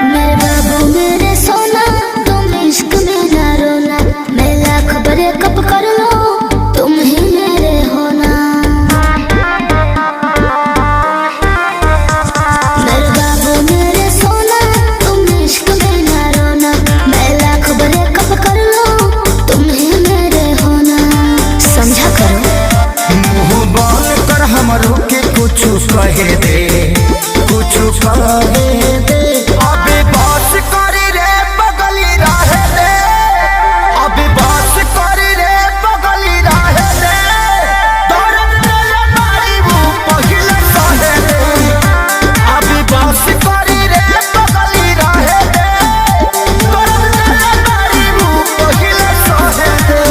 मेरे बाबू मेरे सोना, तुम इश्क में ना रोना। मैं लाख ब्रेकअप कर लो, तुम ही मेरे होना। मेरे बाबू मेरे सोना, तुम इश्क में ना रोना। मैं लाख ब्रेकअप कर लो, तुम ही मेरे होना। समझा करो। मुँह बंद कर हमरो के कुछ कहे दे, कुछ कहे दे। अबे बस करी रे बगली रहे दे, अबे बस करी रे बगली रहे दे। दर्द तेरे मारी वो पहिले सहे दे। अबे बस करी रे बगली रहे दे, दर्द तेरे मारी वो पहिले सहे दे।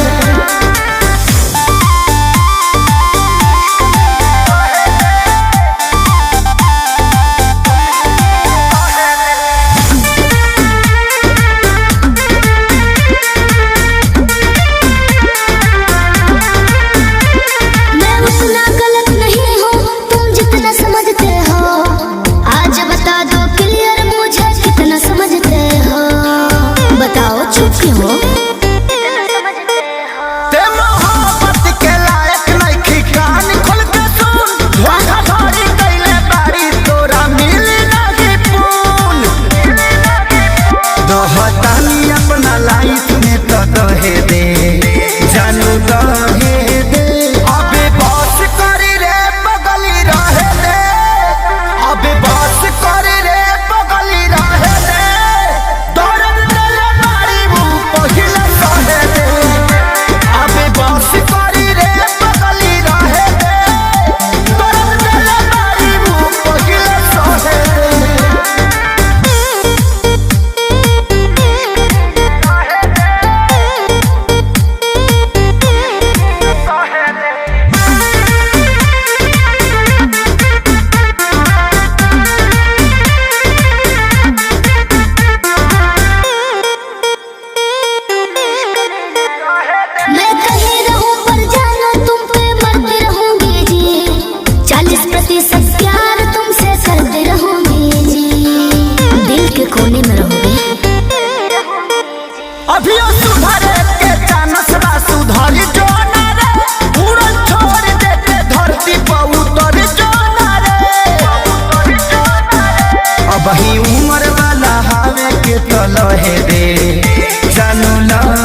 अपना लाइफ में तो दहे दे, जानू दहे दे। अबे बस करी रे बगली रहे दे, अबे बस करी रे बगली रहे दे। दर्द तेरे मारी वो पहिले सहे दे। अबे बस करी रे बगली रहे दे, दर्द तेरे मारी वो पहिले सहे दे। मैं कहीं रहूं पर जानो तुम पे मरती रहूंगी जी। 40% प्यार तुमसे करती रहूंगी जी। दिल के कोने में रहूंगी। अभियो सुधरे के चानस बा, सुधरी जो ना रे। उड़न छोड़ दे के धरती पर उतर जो ना रे। अब ही उम्र वाला हावे के तो लहे दे, जानू लहे